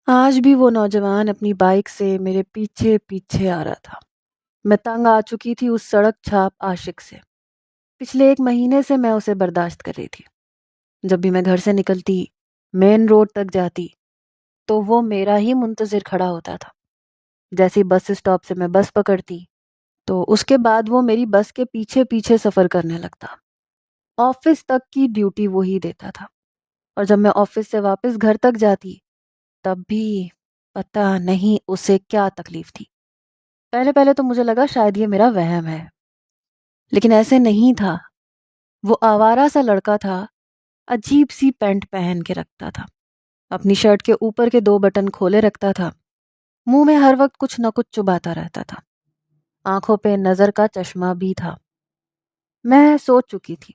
آج بھی وہ نوجوان اپنی بائک سے میرے پیچھے پیچھے آ رہا تھا۔ میں تنگ آ چکی تھی اس سڑک چھاپ عاشق سے۔ پچھلے 1 مہینے سے میں اسے برداشت کر رہی تھی۔ جب بھی میں گھر سے نکلتی، مین روڈ تک جاتی، تو وہ میرا ہی منتظر کھڑا ہوتا تھا۔ جیسے بس اسٹاپ سے میں بس پکڑتی، تو اس کے بعد وہ میری بس کے پیچھے پیچھے سفر کرنے لگتا۔ آفس تک کی ڈیوٹی وہی دیتا تھا، اور جب میں آفس سے واپس گھر تک جاتی، تب بھی پتہ نہیں اسے کیا تکلیف تھی۔ پہلے پہلے تو مجھے لگا شاید یہ میرا وہم ہے، لیکن ایسے نہیں تھا۔ وہ آوارہ سا لڑکا تھا، عجیب سی پینٹ پہن کے رکھتا تھا، اپنی شرٹ کے اوپر کے 2 بٹن کھولے رکھتا تھا، منہ میں ہر وقت کچھ نہ کچھ چباتا رہتا تھا، آنکھوں پہ نظر کا چشمہ بھی تھا۔ میں سوچ چکی تھی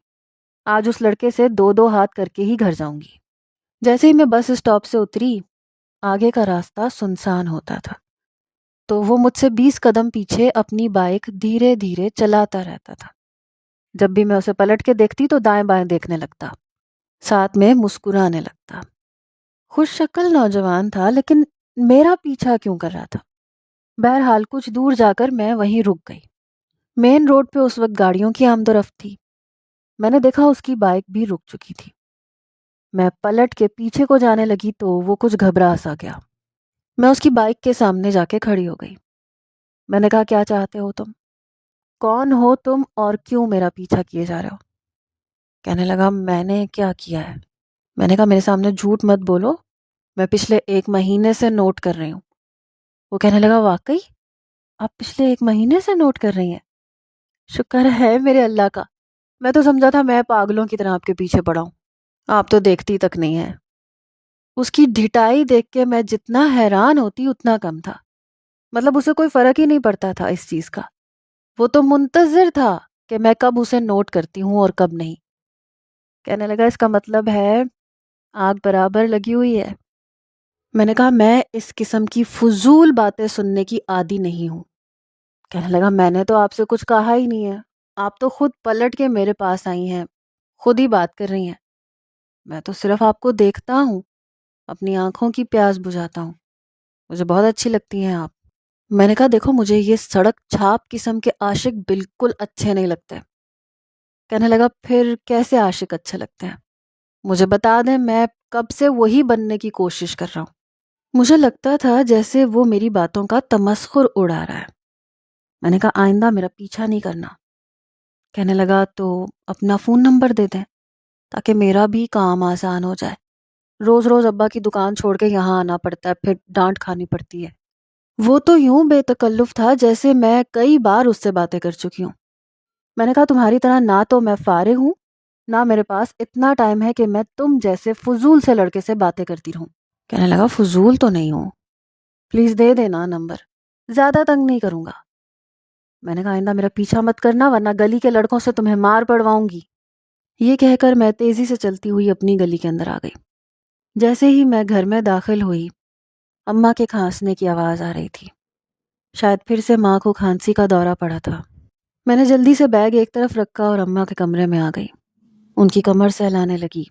آج اس لڑکے سے 2 ہاتھ کر کے ہی گھر جاؤں گی۔ جیسے ہی میں بس اسٹاپ سے اتری، آگے کا راستہ سنسان ہوتا تھا، تو وہ مجھ سے 20 قدم پیچھے اپنی بائک دھیرے دھیرے چلاتا رہتا تھا۔ جب بھی میں اسے پلٹ کے دیکھتی تو دائیں بائیں دیکھنے لگتا، ساتھ میں مسکرانے لگتا۔ خوش شکل نوجوان تھا، لیکن میرا پیچھا کیوں کر رہا تھا؟ بہرحال کچھ دور جا کر میں وہیں رک گئی۔ مین روڈ پہ اس وقت گاڑیوں کی آمد و رفت تھی۔ میں نے دیکھا اس کی بائک بھی رک چکی تھی۔ میں پلٹ کے پیچھے کو جانے لگی تو وہ کچھ گھبرا سا گیا۔ میں اس کی بائک کے سامنے جا کے کھڑی ہو گئی۔ میں نے کہا، کیا چاہتے ہو تم؟ کون ہو تم اور کیوں میرا پیچھا کیے جا رہے ہو؟ کہنے لگا، میں نے کیا کیا ہے؟ میں نے کہا، میرے سامنے جھوٹ مت بولو، میں پچھلے 1 مہینے سے نوٹ کر رہی ہوں۔ وہ کہنے لگا، واقعی آپ پچھلے 1 مہینے سے نوٹ کر رہی ہیں؟ شکر ہے میرے اللہ کا، میں تو سمجھا تھا میں پاگلوں کی طرح آپ کے پیچھے پڑا ہوں، آپ تو دیکھتی تک نہیں ہیں۔ اس کی ڈھٹائی دیکھ کے میں جتنا حیران ہوتی اتنا کم تھا۔ مطلب اسے کوئی فرق ہی نہیں پڑتا تھا اس چیز کا۔ وہ تو منتظر تھا کہ میں کب اسے نوٹ کرتی ہوں اور کب نہیں۔ کہنے لگا، اس کا مطلب ہے آگ برابر لگی ہوئی ہے۔ میں نے کہا، میں اس قسم کی فضول باتیں سننے کی عادی نہیں ہوں۔ کہنے لگا، میں نے تو آپ سے کچھ کہا ہی نہیں ہے، آپ تو خود پلٹ کے میرے پاس آئی ہیں، خود ہی بات کر رہی ہیں۔ میں تو صرف آپ کو دیکھتا ہوں، اپنی آنکھوں کی پیاس بجھاتا ہوں، مجھے بہت اچھی لگتی ہیں آپ۔ میں نے کہا، دیکھو مجھے یہ سڑک چھاپ قسم کے عاشق بالکل اچھے نہیں لگتے۔ کہنے لگا، پھر کیسے عاشق اچھے لگتے ہیں؟ مجھے بتا دیں، میں کب سے وہی بننے کی کوشش کر رہا ہوں۔ مجھے لگتا تھا جیسے وہ میری باتوں کا تمسخر اڑا رہا ہے۔ میں نے کہا، آئندہ میرا پیچھا نہیں کرنا۔ کہنے لگا، تو اپنا فون نمبر دے دیں تاکہ میرا بھی کام آسان ہو جائے، روز روز ابا کی دکان چھوڑ کے یہاں آنا پڑتا ہے، پھر ڈانٹ کھانی پڑتی ہے۔ وہ تو یوں بے تکلف تھا جیسے میں کئی بار اس سے باتیں کر چکی ہوں۔ میں نے کہا، تمہاری طرح نہ تو میں فارغ ہوں، نہ میرے پاس اتنا ٹائم ہے کہ میں تم جیسے فضول سے لڑکے سے باتیں کرتی رہوں۔ کہنے لگا، فضول تو نہیں ہوں، پلیز دے دینا نمبر، زیادہ تنگ نہیں کروں گا۔ میں نے کہا، آئندہ میرا پیچھا مت کرنا ورنہ گلی کے لڑکوں سے تمہیں مار پڑواؤں گی۔ یہ کہہ کر میں تیزی سے چلتی ہوئی اپنی گلی کے اندر آ گئی۔ جیسے ہی میں گھر میں داخل ہوئی، اماں کے کھانسنے کی آواز آ رہی تھی۔ شاید پھر سے ماں کو کھانسی کا دورہ پڑا تھا۔ میں نے جلدی سے بیگ ایک طرف رکھا اور اماں کے کمرے میں آ گئی۔ ان کی کمر سہلانے لگی،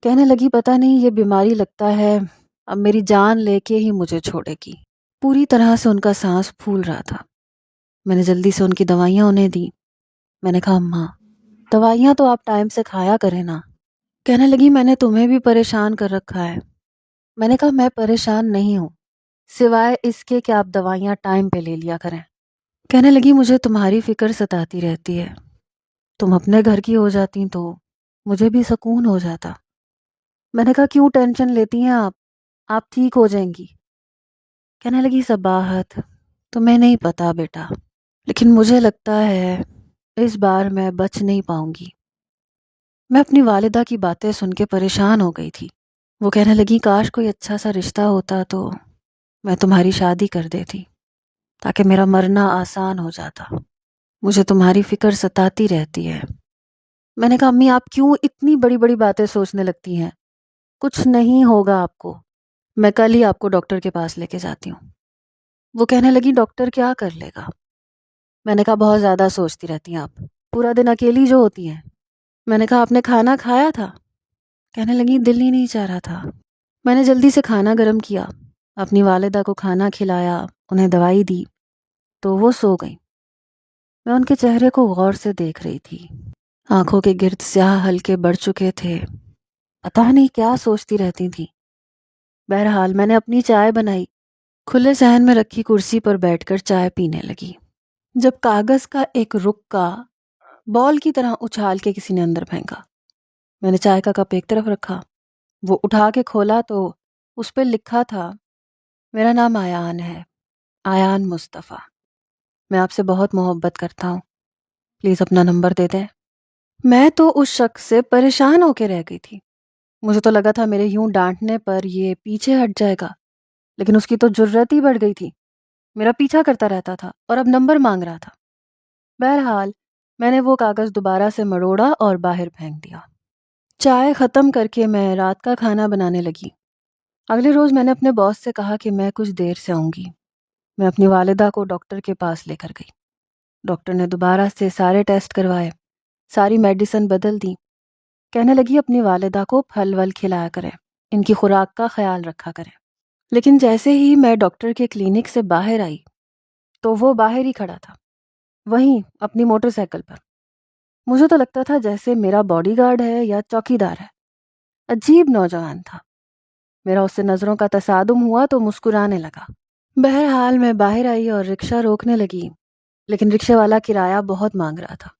کہنے لگی، پتہ نہیں یہ بیماری لگتا ہے اب میری جان لے کے ہی مجھے چھوڑے گی۔ پوری طرح سے ان کا سانس پھول رہا تھا۔ میں نے جلدی سے ان کی دوائیاں انہیں دی۔ میں نے کہا، اماں دوائیاں تو آپ ٹائم سے کھایا کریں نا۔ کہنے لگی، میں نے تمہیں بھی پریشان کر رکھا ہے۔ میں نے کہا، میں پریشان نہیں ہوں، سوائے اس کے کہ آپ دوائیاں ٹائم پہ لے لیا کریں۔ کہنے لگی، مجھے تمہاری فکر ستاتی رہتی ہے، تم اپنے گھر کی ہو جاتی تو مجھے بھی سکون ہو جاتا۔ میں نے کہا، کیوں ٹینشن لیتی ہیں آپ ٹھیک ہو جائیں گی۔ کہنے لگی، صباحت تمہیں نہیں پتا بیٹا، لیکن مجھے لگتا ہے اس بار میں بچ نہیں پاؤں گی۔ میں اپنی والدہ کی باتیں سن کے پریشان ہو گئی تھی۔ وہ کہنے لگی، کاش کوئی اچھا سا رشتہ ہوتا تو میں تمہاری شادی کر دیتی تاکہ میرا مرنا آسان ہو جاتا، مجھے تمہاری فکر ستاتی رہتی ہے۔ میں نے کہا، امی آپ کیوں اتنی بڑی بڑی باتیں سوچنے لگتی ہیں؟ کچھ نہیں ہوگا آپ کو، میں کل ہی آپ کو ڈاکٹر کے پاس لے کے جاتی ہوں۔ وہ کہنے لگی، ڈاکٹر کیا کر لے گا؟ میں نے کہا، بہت زیادہ سوچتی رہتی ہیں آپ، پورا دن اکیلی جو ہوتی ہیں۔ میں نے کہا، آپ نے کھانا کھایا تھا؟ کہنے لگی، دل ہی نہیں چاہ رہا تھا۔ میں نے جلدی سے کھانا گرم کیا، اپنی والدہ کو کھانا کھلایا، انہیں دوائی دی تو وہ سو گئیں۔ میں ان کے چہرے کو غور سے دیکھ رہی تھی۔ آنکھوں کے گرد سیاہ حلقے بڑھ چکے تھے، پتہ نہیں کیا سوچتی رہتی تھی۔ بہرحال میں نے اپنی چائے بنائی، کھلے صحن میں رکھی کرسی پر بیٹھ کر چائے پینے لگی، جب کاغذ کا ایک رکا بال کی طرح اچھال کے کسی نے اندر پھینکا۔ میں نے چائے کا کپ ایک طرف رکھا، وہ اٹھا کے کھولا تو اس پہ لکھا تھا، میرا نام آیان ہے، آیان مصطفیٰ، میں آپ سے بہت محبت کرتا ہوں، پلیز اپنا نمبر دے دیں۔ میں تو اس شخص سے پریشان ہو کے رہ گئی تھی۔ مجھے تو لگا تھا میرے یوں ڈانٹنے پر یہ پیچھے ہٹ جائے گا، لیکن اس کی تو جرت ہی بڑھ گئی تھی، میرا پیچھا کرتا رہتا تھا اور اب نمبر مانگ رہا تھا۔ بہرحال میں نے وہ کاغذ دوبارہ سے مروڑا اور باہر پھینک دیا۔ چائے ختم کر کے میں رات کا کھانا بنانے لگی۔ اگلے روز میں نے اپنے باس سے کہا کہ میں کچھ دیر سے آؤں گی۔ میں اپنی والدہ کو ڈاکٹر کے پاس لے کر گئی۔ ڈاکٹر نے دوبارہ سے سارے ٹیسٹ کروائے، ساری میڈیسن بدل دی۔ کہنے لگی اپنی والدہ کو پھل ول کھلایا کریں، ان کی خوراک کا خیال رکھا کریں۔ لیکن جیسے ہی میں ڈاکٹر کے کلینک سے باہر آئی تو وہ باہر ہی کھڑا تھا، وہیں اپنی موٹر سائیکل پر۔ مجھے تو لگتا تھا جیسے میرا باڈی گارڈ ہے یا چوکیدار ہے۔ عجیب نوجوان تھا۔ میرا اس سے نظروں کا تصادم ہوا تو مسکرانے لگا۔ بہرحال میں باہر آئی اور رکشہ روکنے لگی، لیکن رکشے والا کرایہ بہت مانگ رہا تھا۔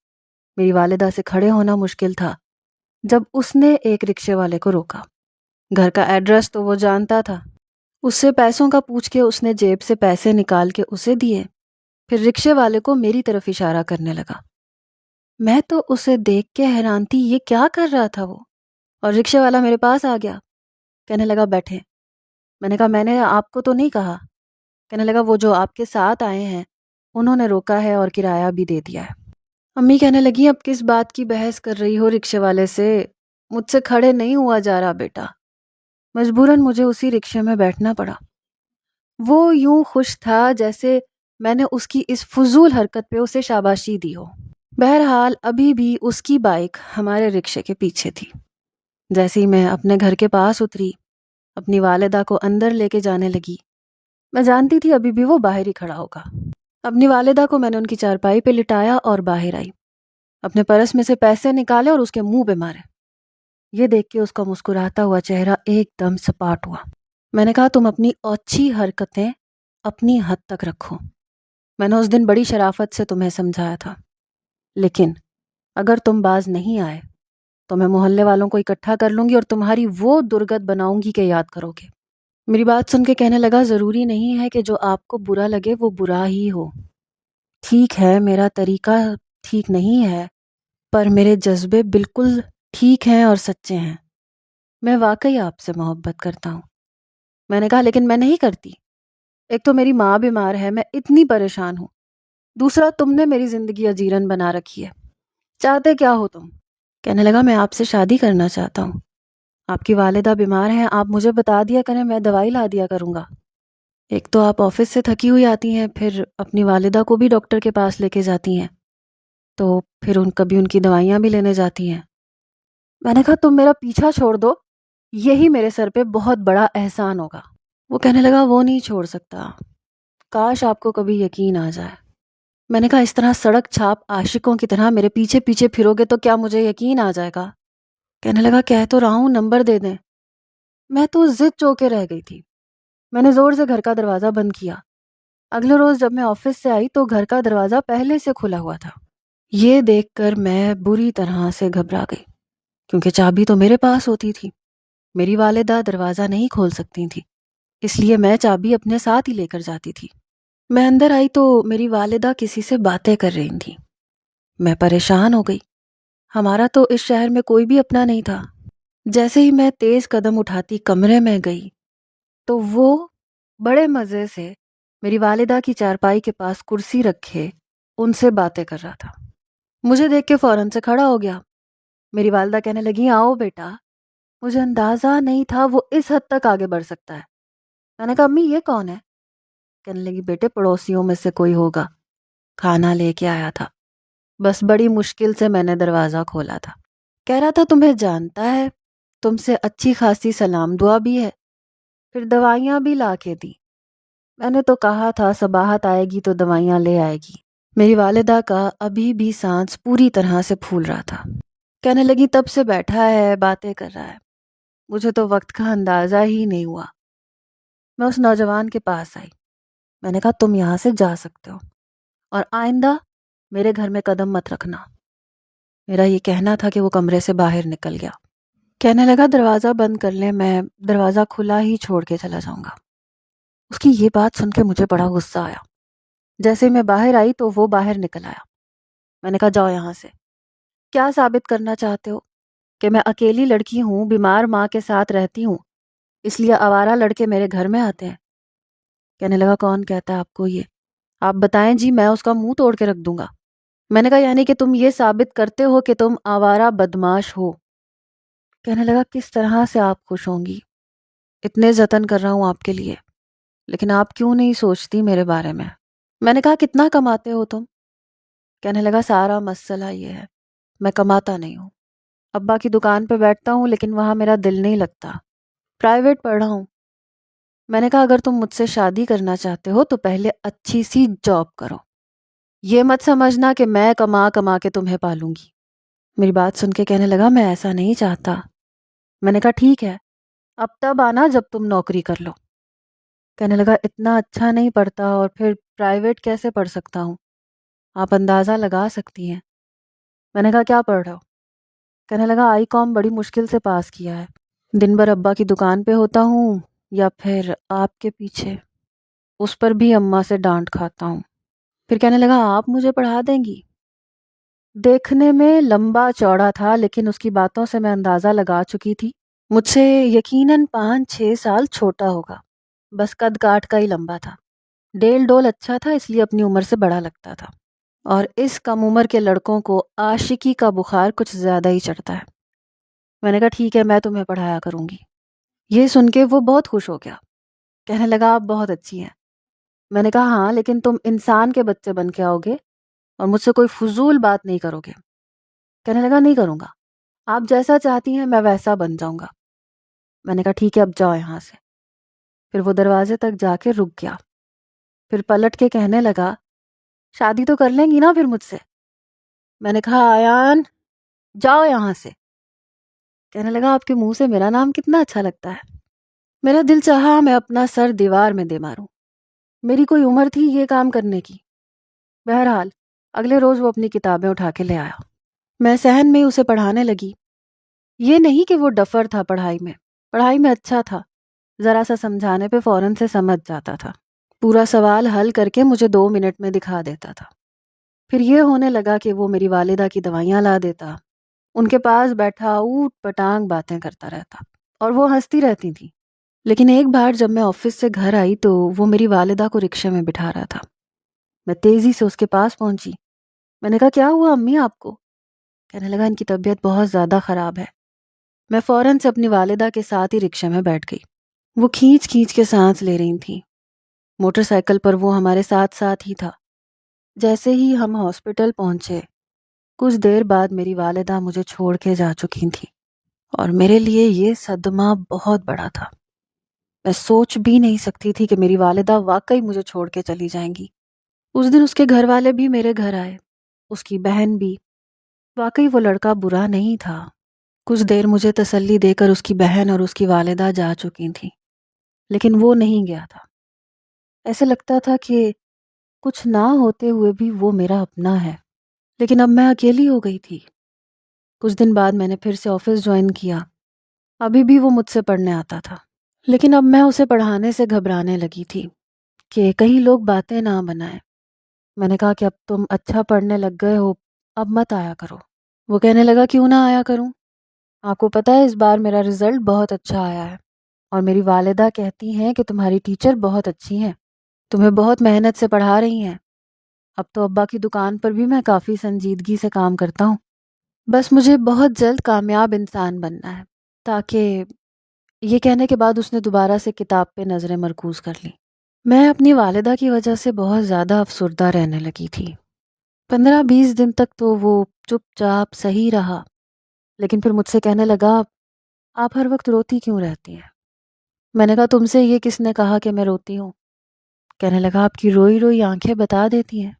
میری والدہ سے کھڑے ہونا مشکل تھا جب اس نے ایک رکشے والے کو روکا۔ گھر کا ایڈریس تو وہ جانتا تھا۔ اس سے پیسوں کا پوچھ کے اس نے جیب سے پیسے نکال کے اسے دیے، پھر رکشے والے کو میری طرف اشارہ کرنے لگا۔ میں تو اسے دیکھ کے حیران تھی، یہ کیا کر رہا تھا وہ؟ اور رکشے والا میرے پاس آ گیا، کہنے لگا بیٹھے۔ میں نے کہا میں نے آپ کو تو نہیں کہا۔ کہنے لگا وہ جو آپ کے ساتھ آئے ہیں انہوں نے روکا ہے اور کرایہ بھی دے دیا ہے۔ امی کہنے لگی اب کس بات کی بحث کر رہی ہو رکشے والے سے، مجھ سے کھڑے نہیں ہوا جا رہا بیٹا۔ مجبوراً مجھے اسی رکشے میں بیٹھنا پڑا۔ وہ یوں خوش تھا جیسے میں نے اس کی اس فضول حرکت پہ اسے شاباشی دی ہو۔ بہرحال ابھی بھی اس کی بائک ہمارے رکشے کے پیچھے تھی۔ جیسے ہی میں اپنے گھر کے پاس اتری، اپنی والدہ کو اندر لے کے جانے لگی، میں جانتی تھی ابھی بھی وہ باہر ہی کھڑا ہوگا۔ اپنی والدہ کو میں نے ان کی چارپائی پہ لٹایا اور باہر آئی، اپنے پرس میں سے پیسے نکالے اور اس کے منہ پہ مارے۔ یہ دیکھ کے اس کا مسکراتا ہوا چہرہ ایک دم سپاٹ ہوا۔ میں نے کہا تم اپنی اوچھی حرکتیں اپنی حد تک رکھو۔ میں نے اس دن بڑی شرافت سے تمہیں سمجھایا تھا، لیکن اگر تم باز نہیں آئے تو میں محلے والوں کو اکٹھا کر لوں گی اور تمہاری وہ درگت بناؤں گی کہ یاد کرو گے۔ میری بات سن کے کہنے لگا ضروری نہیں ہے کہ جو آپ کو برا لگے وہ برا ہی ہو۔ ٹھیک ہے میرا طریقہ ٹھیک نہیں ہے، پر میرے جذبے بالکل ٹھیک ہیں اور سچے ہیں۔ میں واقعی آپ سے محبت کرتا ہوں۔ میں نے کہا لیکن میں نہیں کرتی۔ ایک تو میری ماں بیمار ہے، میں اتنی پریشان ہوں، دوسرا تم نے میری زندگی اجیرن بنا رکھی ہے۔ چاہتے کیا ہو تم؟ کہنے لگا میں آپ سے شادی کرنا چاہتا ہوں، آپ کی والدہ بیمار ہیں، آپ مجھے بتا دیا کریں، میں دوائی لا دیا کروں گا۔ ایک تو آپ آفس سے تھکی ہوئی آتی ہیں، پھر اپنی والدہ کو بھی ڈاکٹر کے پاس لے کے جاتی ہیں، تو پھر کبھی ان کی دوائیاں بھی لینے جاتی ہیں۔ میں نے کہا تم میرا پیچھا چھوڑ دو، یہی میرے سر پہ بہت بڑا احسان ہوگا۔ وہ کہنے لگا وہ نہیں چھوڑ سکتا، کاش آپ کو کبھی یقین آ جائے۔ میں نے کہا اس طرح سڑک چھاپ عاشقوں کی طرح میرے پیچھے پیچھے پھرو گے تو کیا مجھے یقین آ جائے گا؟ کہنے لگا کہہ تو رہا ہوں نمبر دے دیں۔ میں تو ضد چوکے رہ گئی تھی۔ میں نے زور سے گھر کا دروازہ بند کیا۔ اگلے روز جب میں آفس سے آئی تو گھر کا دروازہ پہلے سے کھلا ہوا تھا۔ یہ دیکھ کر میں بری طرح سے گھبرا گئی، کیونکہ چابی تو میرے پاس ہوتی تھی۔ میری والدہ دروازہ نہیں کھول سکتی تھی، اس لیے میں چابی اپنے ساتھ ہی لے کر جاتی تھی۔ میں اندر آئی تو میری والدہ کسی سے باتیں کر رہی تھیں۔ میں پریشان ہو گئی، ہمارا تو اس شہر میں کوئی بھی اپنا نہیں تھا۔ جیسے ہی میں تیز قدم اٹھاتی کمرے میں گئی تو وہ بڑے مزے سے میری والدہ کی چارپائی کے پاس کرسی رکھے ان سے باتیں کر رہا تھا۔ مجھے دیکھ کے فوراً سے کھڑا ہو گیا۔ میری والدہ کہنے لگی آؤ بیٹا، مجھے اندازہ نہیں تھا وہ اس حد تک آگے بڑھ سکتا ہے۔ میں نے کہا امی یہ کون ہے؟ کہنے لگی بیٹے پڑوسیوں میں سے کوئی ہوگا، کھانا لے کے آیا تھا، بس بڑی مشکل سے میں نے دروازہ کھولا تھا۔ کہہ رہا تھا تمہیں جانتا ہے، تم سے اچھی خاصی سلام دعا بھی ہے۔ پھر دوائیاں بھی لا کے دی۔ میں نے تو کہا تھا صباحت آئے گی تو دوائیاں لے آئے گی۔ میری والدہ کا ابھی بھی سانس پوری طرح سے پھول رہا تھا۔ کہنے لگی تب سے بیٹھا ہے، باتیں کر رہا ہے، مجھے تو وقت کا اندازہ ہی نہیں ہوا۔ میں اس نوجوان کے پاس آئی، میں نے کہا تم یہاں سے جا سکتے ہو اور آئندہ میرے گھر میں قدم مت رکھنا۔ میرا یہ کہنا تھا کہ وہ کمرے سے باہر نکل گیا۔ کہنے لگا دروازہ بند کر لیں، میں دروازہ کھلا ہی چھوڑ کے چلا جاؤں گا۔ اس کی یہ بات سن کے مجھے بڑا غصہ آیا۔ جیسے میں باہر آئی تو وہ باہر نکل آیا۔ میں نے کہا جاؤ یہاں سے، کیا ثابت کرنا چاہتے ہو کہ میں اکیلی لڑکی ہوں، بیمار ماں کے ساتھ رہتی ہوں، اس لیے آوارہ لڑکے میرے گھر میں آتے ہیں؟ کہنے لگا کون کہتا ہے آپ کو یہ؟ آپ بتائیں جی، میں اس کا منہ توڑ کے رکھ دوں گا۔ میں نے کہا یعنی کہ تم یہ ثابت کرتے ہو کہ تم آوارہ بدماش ہو؟ کہنے لگا کس طرح سے آپ خوش ہوں گی؟ اتنے جتن کر رہا ہوں آپ کے لیے، لیکن آپ کیوں نہیں سوچتی میرے بارے میں؟ میں نے کہا کتنا کماتے ہو تم؟ کہنے لگا سارا مسئلہ یہ ہے، میں کماتا نہیں ہوں، ابا کی دکان پہ بیٹھتا ہوں لیکن وہاں میرا دل نہیں لگتا، پرائیویٹ پڑھ رہا ہوں۔ میں نے کہا اگر تم مجھ سے شادی کرنا چاہتے ہو تو پہلے اچھی سی جاب کرو، یہ مت سمجھنا کہ میں کما کما کے تمہیں پالوں گی۔ میری بات سن کے کہنے لگا میں ایسا نہیں چاہتا۔ میں نے کہا ٹھیک ہے، اب تب آنا جب تم نوکری کر لو۔ کہنے لگا اتنا اچھا نہیں پڑھتا اور پھر پرائیویٹ کیسے پڑھ سکتا ہوں؟ آپ اندازہ لگا سکتی ہیں۔ میں نے کہا کیا پڑھ رہا ہو؟ کہنے لگا آئی کام بڑی مشکل سے پاس کیا ہے، دن بھر ابا کی دکان پہ ہوتا ہوں یا پھر آپ کے پیچھے، اس پر بھی اماں سے ڈانٹ کھاتا ہوں۔ پھر کہنے لگا آپ مجھے پڑھا دیں گی؟ دیکھنے میں لمبا چوڑا تھا لیکن اس کی باتوں سے میں اندازہ لگا چکی تھی مجھ سے یقیناً 5-6 سال چھوٹا ہوگا، بس قد کاٹ کا ہی لمبا تھا، ڈیل ڈول اچھا تھا اس لیے اپنی عمر سے بڑا لگتا تھا، اور اس کم عمر کے لڑکوں کو عاشقی کا بخار کچھ زیادہ ہی چڑھتا ہے۔ میں نے کہا ٹھیک ہے، میں تمہیں پڑھایا کروں گی۔ یہ سن کے وہ بہت خوش ہو گیا، کہنے لگا آپ بہت اچھی ہیں۔ میں نے کہا ہاں، لیکن تم انسان کے بچے بن کے آؤ گے اور مجھ سے کوئی فضول بات نہیں کرو گے۔ کہنے لگا نہیں کروں گا، آپ جیسا چاہتی ہیں میں ویسا بن جاؤں گا۔ میں نے کہا ٹھیک ہے اب جاؤ یہاں سے۔ پھر وہ دروازے تک جا کے رک گیا، پھر پلٹ کے کہنے لگا شادی تو کر لیں گی نا پھر مجھ سے؟ میں نے کہا آیان جاؤ یہاں سے۔ کہنے لگا آپ کے منہ سے میرا نام کتنا اچھا لگتا ہے۔ میرا دل چاہا میں اپنا سر دیوار میں دے ماروں، میری کوئی عمر تھی یہ کام کرنے کی؟ بہرحال اگلے روز وہ اپنی کتابیں اٹھا کے لے آیا، میں صحن میں اسے پڑھانے لگی۔ یہ نہیں کہ وہ ڈفر تھا، پڑھائی میں اچھا تھا، ذرا سا سمجھانے پہ فوراً سے سمجھ جاتا تھا، پورا سوال حل کر کے مجھے 2 منٹ میں دکھا دیتا تھا۔ پھر یہ ہونے لگا کہ وہ میری والدہ کی دوائیاں لا دیتا، ان کے پاس بیٹھا اوٹ پٹانگ باتیں کرتا رہتا اور وہ ہنستی رہتی تھی۔ لیکن ایک بار جب میں آفس سے گھر آئی تو وہ میری والدہ کو رکشے میں بٹھا رہا تھا۔ میں تیزی سے اس کے پاس پہنچی، میں نے کہا کیا ہوا امی آپ کو؟ کہنے لگا ان کی طبیعت بہت زیادہ خراب ہے۔ میں فوراً سے اپنی والدہ کے ساتھ ہی رکشے میں بیٹھ گئی۔ وہ کھینچ کھینچ کے سانس لے رہی تھیں، موٹر سائیکل پر وہ ہمارے ساتھ ساتھ ہی تھا۔ جیسے ہی ہم ہاسپٹل پہنچے کچھ دیر بعد میری والدہ مجھے چھوڑ کے جا چکی تھی، اور میرے لیے یہ صدمہ بہت بڑا تھا۔ میں سوچ بھی نہیں سکتی تھی کہ میری والدہ واقعی مجھے چھوڑ کے چلی جائیں گی۔ اس دن اس کے گھر والے بھی میرے گھر آئے، اس کی بہن بھی۔ واقعی وہ لڑکا برا نہیں تھا۔ کچھ دیر مجھے تسلی دے کر اس کی بہن اور اس کی والدہ جا چکی تھیں، لیکن وہ نہیں گیا تھا۔ ایسے لگتا تھا کہ کچھ نہ ہوتے ہوئے بھی وہ میرا اپنا ہے، لیکن اب میں اکیلی ہو گئی تھی۔ کچھ دن بعد میں نے پھر سے آفس جوائن کیا۔ ابھی بھی وہ مجھ سے پڑھنے آتا تھا، لیکن اب میں اسے پڑھانے سے گھبرانے لگی تھی کہ کہیں لوگ باتیں نہ بنائیں۔ میں نے کہا کہ اب تم اچھا پڑھنے لگ گئے ہو، اب مت آیا کرو۔ وہ کہنے لگا کیوں نہ آیا کروں؟ آپ کو پتہ ہے اس بار میرا رزلٹ بہت اچھا آیا ہے، اور میری والدہ کہتی ہیں کہ تمہاری ٹیچر بہت اچھی ہیں، تمہیں بہت محنت سے پڑھا رہی ہیں۔ اب تو ابا کی دکان پر بھی میں کافی سنجیدگی سے کام کرتا ہوں، بس مجھے بہت جلد کامیاب انسان بننا ہے تاکہ… یہ کہنے کے بعد اس نے دوبارہ سے کتاب پہ نظریں مرکوز کر لیں۔ میں اپنی والدہ کی وجہ سے بہت زیادہ افسردہ رہنے لگی تھی۔ 15-20 دن تک تو وہ چپ چاپ صحیح رہا، لیکن پھر مجھ سے کہنے لگا آپ ہر وقت روتی کیوں رہتی ہیں؟ میں نے کہا تم سے یہ کس نے کہا کہ میں روتی ہوں؟ کہنے لگا آپ کی روئی روئی آنکھیں بتا دیتی ہیں۔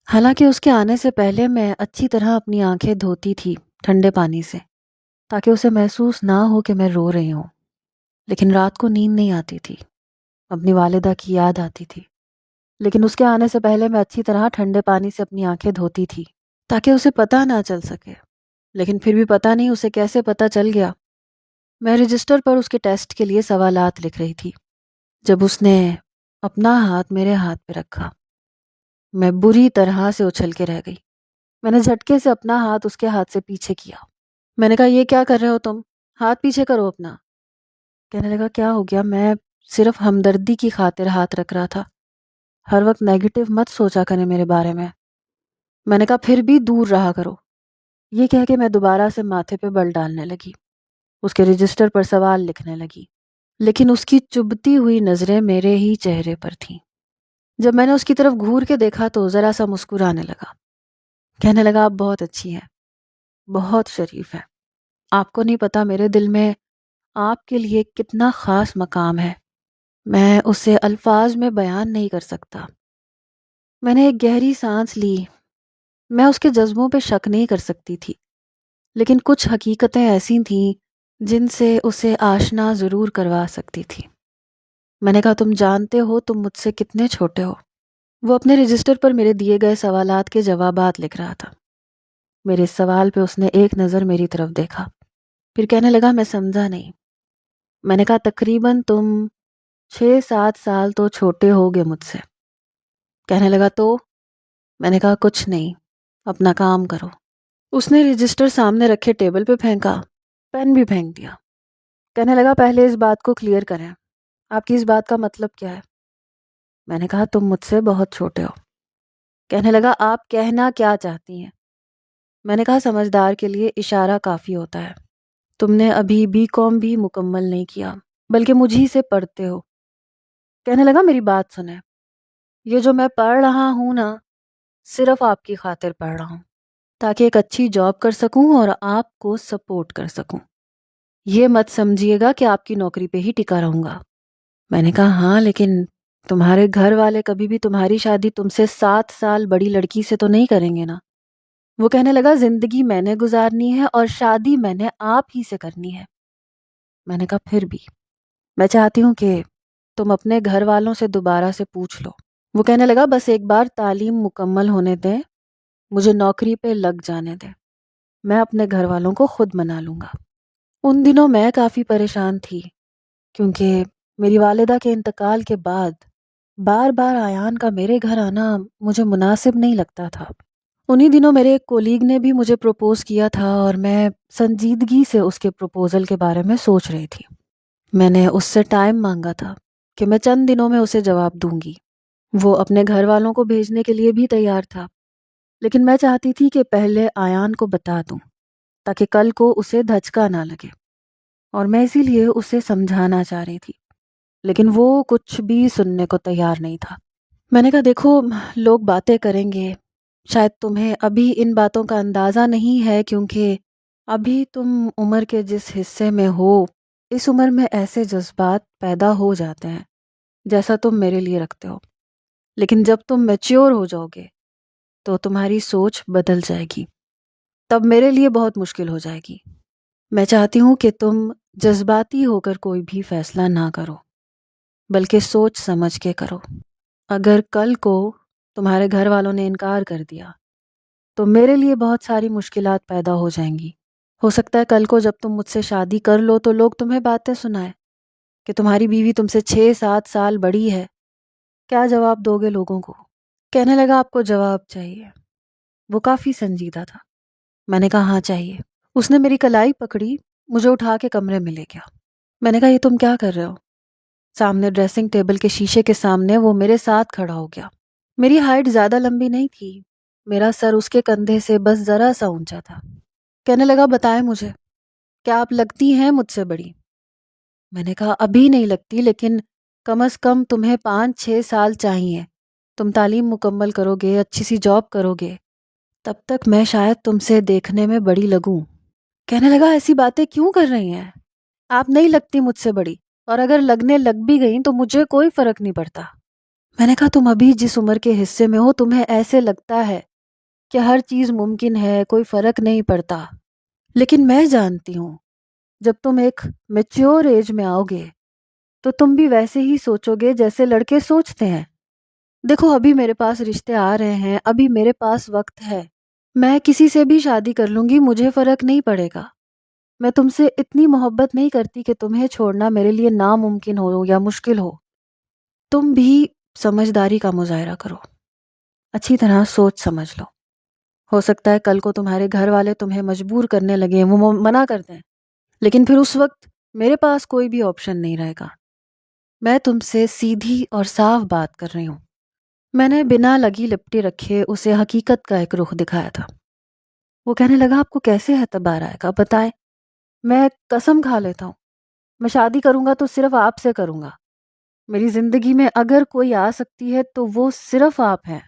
حالانکہ اس کے آنے سے پہلے میں اچھی طرح اپنی آنکھیں دھوتی تھی ٹھنڈے پانی سے، تاکہ اسے محسوس نہ ہو کہ میں رو رہی ہوں۔ لیکن رات کو نیند نہیں آتی تھی، اپنی والدہ کی یاد آتی تھی، لیکن اس کے آنے سے پہلے میں اچھی طرح ٹھنڈے پانی سے اپنی آنکھیں دھوتی تھی تاکہ اسے پتہ نہ چل سکے۔ لیکن پھر بھی پتہ نہیں اسے کیسے پتہ چل گیا۔ میں رجسٹر پر اس کے ٹیسٹ کے لیے سوالات لکھ رہی تھی جب اس نے اپنا ہاتھ میرے ہاتھ پہ رکھا۔ میں بری طرح سے اچھل کے رہ گئی۔ میں نے جھٹکے سے اپنا ہاتھ اس کے ہاتھ سے پیچھے کیا۔ میں نے کہا یہ کیا کر رہے ہو تم؟ ہاتھ پیچھے کرو اپنا۔ کہنے لگا کیا ہو گیا؟ میں صرف ہمدردی کی خاطر ہاتھ رکھ رہا تھا، ہر وقت نیگیٹو مت سوچا کریں میرے بارے میں۔ میں نے کہا پھر بھی دور رہا کرو۔ یہ کہہ کے میں دوبارہ سے ماتھے پہ بل ڈالنے لگی، اس کے رجسٹر پر سوال لکھنے لگی، لیکن اس کی چبھتی ہوئی نظریں میرے ہی چہرے پر تھیں۔ جب میں نے اس کی طرف گھور کے دیکھا تو ذرا سا مسکرانے لگا، کہنے لگا آپ بہت اچھی ہیں، بہت شریف ہیں، آپ کو نہیں پتا میرے دل میں آپ کے لیے کتنا خاص مقام ہے، میں اسے الفاظ میں بیان نہیں کر سکتا۔ میں نے ایک گہری سانس لی۔ میں اس کے جذبوں پہ شک نہیں کر سکتی تھی، لیکن کچھ حقیقتیں ایسی تھیں جن سے اسے آشنا ضرور کروا سکتی تھی۔ میں نے کہا تم جانتے ہو تم مجھ سے کتنے چھوٹے ہو؟ وہ اپنے رجسٹر پر میرے دیے گئے سوالات کے جوابات لکھ رہا تھا۔ میرے اس سوال پہ اس نے ایک نظر میری طرف دیکھا، پھر کہنے لگا میں سمجھا نہیں۔ میں نے کہا تقریباً تم 6-7 سال تو چھوٹے ہوگے مجھ سے۔ کہنے لگا تو؟ میں نے کہا کچھ نہیں، اپنا کام کرو۔ اس نے رجسٹر سامنے رکھے ٹیبل پہ پھینکا، پین بھی پھینک دیا۔ کہنے لگا پہلے اس بات کو کلیئر کریں، آپ کی اس بات کا مطلب کیا ہے؟ میں نے کہا تم مجھ سے بہت چھوٹے ہو۔ کہنے لگا آپ کہنا کیا چاہتی ہیں؟ میں نے کہا سمجھدار کے لیے اشارہ کافی ہوتا ہے، تم نے ابھی BCom بھی مکمل نہیں کیا بلکہ مجھی سے پڑھتے ہو۔ کہنے لگا میری بات سنیں، یہ جو میں پڑھ رہا ہوں نا، صرف آپ کی خاطر پڑھ رہا ہوں تاکہ ایک اچھی جاب کر سکوں اور آپ کو سپورٹ کر سکوں۔ یہ مت سمجھیے گا کہ آپ کی نوکری پہ ہی ٹکا رہوں گا۔ میں نے کہا ہاں لیکن تمہارے گھر والے کبھی بھی تمہاری شادی تم سے 7 سال بڑی لڑکی سے تو نہیں کریں گے نا؟ وہ کہنے لگا زندگی میں نے گزارنی ہے اور شادی میں نے آپ ہی سے کرنی ہے۔ میں نے کہا پھر بھی میں چاہتی ہوں کہ تم اپنے گھر والوں سے دوبارہ سے پوچھ لو۔ وہ کہنے لگا بس ایک بار تعلیم مکمل ہونے دیں، مجھے نوکری پہ لگ جانے دیں، میں اپنے گھر والوں کو خود منا لوں گا۔ ان دنوں میں کافی پریشان تھی کیونکہ میری والدہ کے انتقال کے بعد بار بار ایان کا میرے گھر آنا مجھے مناسب نہیں لگتا تھا۔ انہی دنوں میرے ایک کولیگ نے بھی مجھے پروپوز کیا تھا اور میں سنجیدگی سے اس کے پروپوزل کے بارے میں سوچ رہی تھی۔ میں نے اس سے ٹائم مانگا تھا کہ میں چند دنوں میں اسے جواب دوں گی۔ وہ اپنے گھر والوں کو بھیجنے کے لیے بھی تیار تھا، لیکن میں چاہتی تھی کہ پہلے ایان کو بتا دوں تاکہ کل کو اسے دھچکا نہ لگے، اور میں اسی لیے اسے سمجھانا چاہ رہی تھی، لیکن وہ کچھ بھی سننے کو تیار نہیں تھا۔ میں نے کہا دیکھو لوگ باتیں کریں گے، شاید تمہیں ابھی ان باتوں کا اندازہ نہیں ہے کیونکہ ابھی تم عمر کے جس حصے میں ہو، اس عمر میں ایسے جذبات پیدا ہو جاتے ہیں جیسا تم میرے لیے رکھتے ہو، لیکن جب تم میچیور ہو جاؤ گے تو تمہاری سوچ بدل جائے گی، تب میرے لیے بہت مشکل ہو جائے گی۔ میں چاہتی ہوں کہ تم جذباتی ہو کر کوئی بھی فیصلہ نہ کرو بلکہ سوچ سمجھ کے کرو۔ اگر کل کو تمہارے گھر والوں نے انکار کر دیا تو میرے لیے بہت ساری مشکلات پیدا ہو جائیں گی۔ ہو سکتا ہے کل کو جب تم مجھ سے شادی کر لو تو لوگ تمہیں باتیں سنائیں کہ تمہاری بیوی تم سے 6-7 سال بڑی ہے، کیا جواب دو گے لوگوں کو؟ کہنے لگا آپ کو جواب چاہیے۔ وہ کافی سنجیدہ تھا۔ میں نے کہا ہاں چاہیے۔ اس نے میری کلائی پکڑی، مجھے اٹھا کے کمرے میں لے گیا۔ میں نے کہا یہ تم کیا کر رہے ہو؟ سامنے ڈریسنگ ٹیبل کے شیشے کے سامنے وہ میرے ساتھ کھڑا ہو گیا۔ میری ہائٹ زیادہ لمبی نہیں تھی، میرا سر اس کے کندھے سے بس ذرا سا اونچا تھا۔ کہنے لگا بتائیں مجھے، کیا آپ لگتی ہیں مجھ سے بڑی؟ میں نے کہا ابھی نہیں لگتی، لیکن کم از کم تمہیں 5-6 سال چاہیے، تم تعلیم مکمل کرو گے، اچھی سی جاب کرو گے، تب تک میں شاید تم سے دیکھنے میں بڑی لگوں۔ کہنے لگا ایسی باتیں کیوں کر رہی ہیں؟ آپ نہیں لگتی مجھ سے بڑی، اور اگر لگنے لگ بھی گئیں تو مجھے کوئی فرق نہیں پڑتا۔ میں نے کہا تم ابھی جس عمر کے حصے میں ہو تمہیں ایسے لگتا ہے کہ ہر چیز ممکن ہے، کوئی فرق نہیں پڑتا، لیکن میں جانتی ہوں جب تم ایک میچور ایج میں آؤ گے تو تم بھی ویسے ہی سوچو گے جیسے لڑکے سوچتے ہیں۔ دیکھو ابھی میرے پاس رشتے آ رہے ہیں، ابھی میرے پاس وقت ہے، میں کسی سے بھی شادی کر لوں گی، مجھے فرق نہیں پڑے گا۔ میں تم سے اتنی محبت نہیں کرتی کہ تمہیں چھوڑنا میرے لیے ناممکن ہو یا مشکل ہو۔ تم بھی سمجھداری کا مظاہرہ کرو، اچھی طرح سوچ سمجھ لو۔ ہو سکتا ہے کل کو تمہارے گھر والے تمہیں مجبور کرنے لگے، وہ منع کر دیں، لیکن پھر اس وقت میرے پاس کوئی بھی آپشن نہیں رہے گا۔ میں تم سے سیدھی اور صاف بات کر رہی ہوں۔ میں نے بنا لگی لپٹی رکھے اسے حقیقت کا ایک رخ دکھایا تھا۔ وہ کہنے لگا آپ کو کیسے اعتبار آئے گا بتائیں؟ میں قسم کھا لیتا ہوں میں شادی کروں گا تو صرف آپ سے کروں گا۔ میری زندگی میں اگر کوئی آ سکتی ہے تو وہ صرف آپ ہیں۔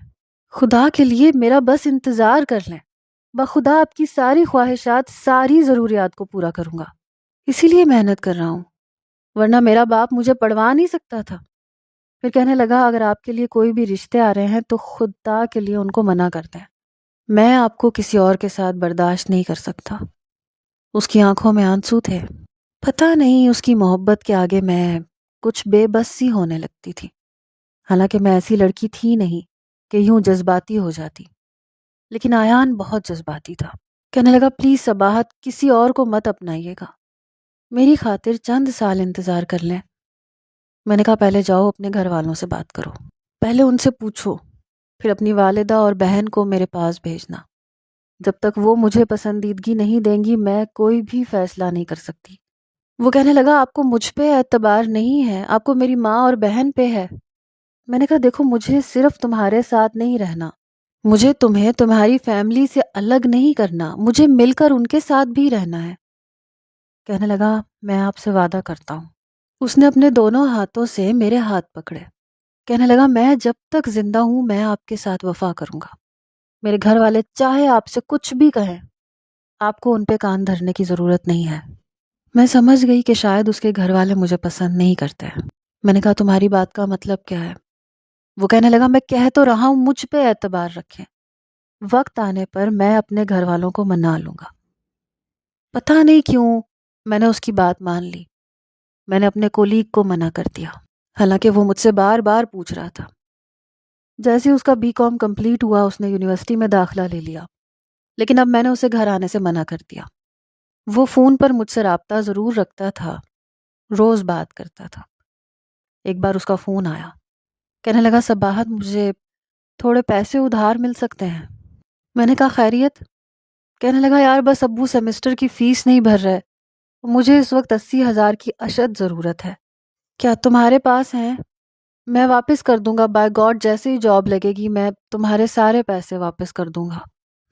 خدا کے لیے میرا بس انتظار کر لیں، بخدا آپ کی ساری خواہشات، ساری ضروریات کو پورا کروں گا۔ اسی لیے محنت کر رہا ہوں، ورنہ میرا باپ مجھے پڑھوا نہیں سکتا تھا۔ پھر کہنے لگا اگر آپ کے لیے کوئی بھی رشتے آ رہے ہیں تو خدا کے لیے ان کو منع کر دیں، میں آپ کو کسی اور کے ساتھ برداشت نہیں کر سکتا۔ اس کی آنکھوں میں آنسو تھے، پتہ نہیں اس کی محبت کے آگے میں کچھ بے بس سی ہونے لگتی تھی۔ حالانکہ میں ایسی لڑکی تھی نہیں کہ یوں جذباتی ہو جاتی، لیکن آیان بہت جذباتی تھا۔ کہنے لگا پلیز صباحت کسی اور کو مت اپنائیے گا، میری خاطر چند سال انتظار کر لیں۔ میں نے کہا پہلے جاؤ اپنے گھر والوں سے بات کرو، پہلے ان سے پوچھو، پھر اپنی والدہ اور بہن کو میرے پاس بھیجنا۔ جب تک وہ مجھے پسندیدگی نہیں دیں گی میں کوئی بھی فیصلہ نہیں کر سکتی۔ وہ کہنے لگا آپ کو مجھ پہ اعتبار نہیں ہے، آپ کو میری ماں اور بہن پہ ہے۔ میں نے کہا دیکھو مجھے صرف تمہارے ساتھ نہیں رہنا، مجھے تمہیں تمہاری فیملی سے الگ نہیں کرنا، مجھے مل کر ان کے ساتھ بھی رہنا ہے۔ کہنے لگا میں آپ سے وعدہ کرتا ہوں۔ اس نے اپنے دونوں ہاتھوں سے میرے ہاتھ پکڑے، کہنے لگا میں جب تک زندہ ہوں میں آپ کے ساتھ وفا کروں گا۔ میرے گھر والے چاہے آپ سے کچھ بھی کہیں، آپ کو ان پہ کان دھرنے کی ضرورت نہیں ہے۔ میں سمجھ گئی کہ شاید اس کے گھر والے مجھے پسند نہیں کرتے۔ میں نے کہا تمہاری بات کا مطلب کیا ہے؟ وہ کہنے لگا میں کہہ تو رہا ہوں مجھ پہ اعتبار رکھیں، وقت آنے پر میں اپنے گھر والوں کو منا لوں گا۔ پتہ نہیں کیوں میں نے اس کی بات مان لی۔ میں نے اپنے کولیگ کو منع کر دیا، حالانکہ وہ مجھ سے بار بار پوچھ رہا تھا۔ جیسے اس کا BCom کمپلیٹ ہوا اس نے یونیورسٹی میں داخلہ لے لیا، لیکن اب میں نے اسے گھر آنے سے منع کر دیا۔ وہ فون پر مجھ سے رابطہ ضرور رکھتا تھا، روز بات کرتا تھا۔ ایک بار اس کا فون آیا، کہنے لگا صباحت مجھے تھوڑے پیسے ادھار مل سکتے ہیں؟ میں نے کہا خیریت؟ کہنے لگا یار بس ابو سیمسٹر کی فیس نہیں بھر رہے، مجھے اس وقت 80,000 کی اشد ضرورت ہے، کیا تمہارے پاس ہیں؟ میں واپس کر دوں گا، بائی گاڈ جیسے ہی جاب لگے گی میں تمہارے سارے پیسے واپس کر دوں گا۔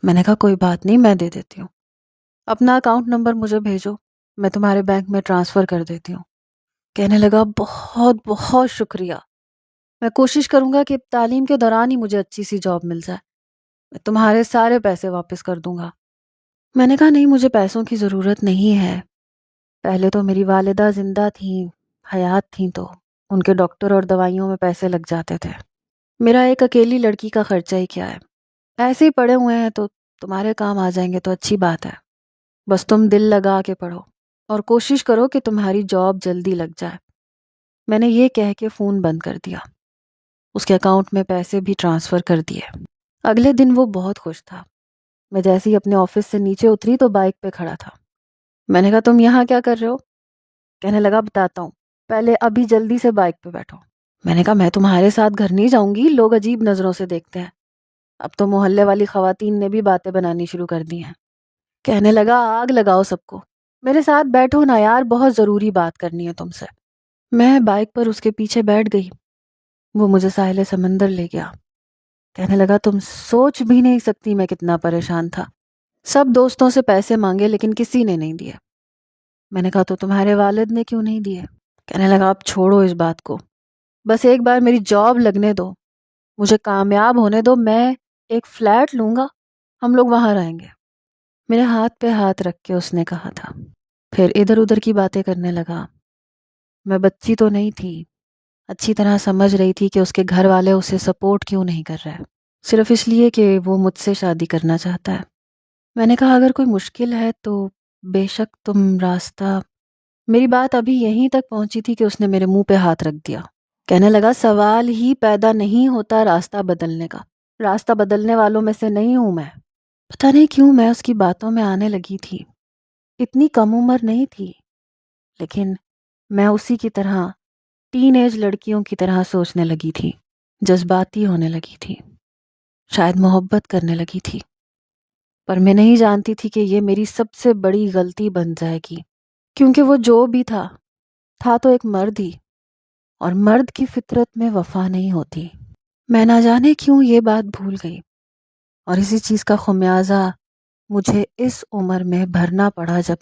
میں نے کہا کوئی بات نہیں میں دے دیتی ہوں، اپنا اکاؤنٹ نمبر مجھے بھیجو، میں تمہارے بینک میں ٹرانسفر کر دیتی ہوں۔ کہنے لگا بہت بہت شکریہ، میں کوشش کروں گا کہ تعلیم کے دوران ہی مجھے اچھی سی جاب مل جائے، میں تمہارے سارے پیسے واپس کر دوں گا۔ میں نے کہا نہیں مجھے پیسوں کی ضرورت نہیں ہے، پہلے تو میری والدہ زندہ تھیں، حیات تھیں تو ان کے ڈاکٹر اور دوائیوں میں پیسے لگ جاتے تھے، میرا ایک اکیلی لڑکی کا خرچہ ہی کیا ہے، ایسے ہی پڑے ہوئے ہیں تو تمہارے کام آ جائیں گے تو اچھی بات ہے، بس تم دل لگا کے پڑھو اور کوشش کرو کہ تمہاری جاب جلدی لگ جائے۔ میں نے یہ کہہ کے فون بند کر دیا، اس کے اکاؤنٹ میں پیسے بھی ٹرانسفر کر دیے۔ اگلے دن وہ بہت خوش تھا، میں جیسے ہی اپنے آفس سے نیچے اتری تو بائک پہ کھڑا تھا۔ میں نے کہا تم یہاں کیا کر رہے ہو؟ کہنے لگا بتاتا ہوں، پہلے ابھی جلدی سے بائک پہ بیٹھو۔ میں نے کہا میں تمہارے ساتھ گھر نہیں جاؤں گی، لوگ عجیب نظروں سے دیکھتے ہیں، اب تو محلے والی خواتین نے بھی باتیں بنانی شروع کر دی ہیں۔ کہنے لگا آگ لگاؤ سب کو، میرے ساتھ بیٹھو نا یار، بہت ضروری بات کرنی ہے تم سے۔ میں بائک پر اس کے پیچھے بیٹھ گئی، وہ مجھے ساحل سمندر لے گیا۔ کہنے لگا تم سوچ بھی نہیں سکتی میں کتنا پریشان تھا، سب دوستوں سے پیسے مانگے لیکن کسی نے نہیں دیے۔ میں نے کہا تو تمہارے والد نے کیوں نہیں دیے؟ کہنے لگا اب چھوڑو اس بات کو، بس ایک بار میری جاب لگنے دو، مجھے کامیاب ہونے دو، میں ایک فلیٹ لوں گا، ہم لوگ وہاں رہیں گے۔ میرے ہاتھ پہ ہاتھ رکھ کے اس نے کہا تھا، پھر ادھر ادھر کی باتیں کرنے لگا۔ میں بچی تو نہیں تھی، اچھی طرح سمجھ رہی تھی کہ اس کے گھر والے اسے سپورٹ کیوں نہیں کر رہے، صرف اس لیے کہ وہ مجھ سے شادی کرنا چاہتا ہے۔ میں نے کہا اگر کوئی مشکل ہے تو بے شک تم راستہ۔ میری بات ابھی یہیں تک پہنچی تھی کہ اس نے میرے منہ پہ ہاتھ رکھ دیا، کہنے لگا سوال ہی پیدا نہیں ہوتا راستہ بدلنے کا، راستہ بدلنے والوں میں سے نہیں ہوں میں۔ پتہ نہیں کیوں میں اس کی باتوں میں آنے لگی تھی، اتنی کم عمر نہیں تھی، لیکن میں اسی کی طرح ٹین ایج لڑکیوں کی طرح سوچنے لگی تھی، جذباتی ہونے لگی تھی، شاید محبت کرنے لگی تھی، پر میں نہیں جانتی تھی کہ یہ میری سب سے بڑی غلطی بن جائے گی، کیونکہ وہ جو بھی تھا تو ایک مرد ہی، اور مرد کی فطرت میں وفا نہیں ہوتی۔ میں نہ جانے کیوں یہ بات بھول گئی، اور اسی چیز کا خمیازہ مجھے اس عمر میں بھرنا پڑا جب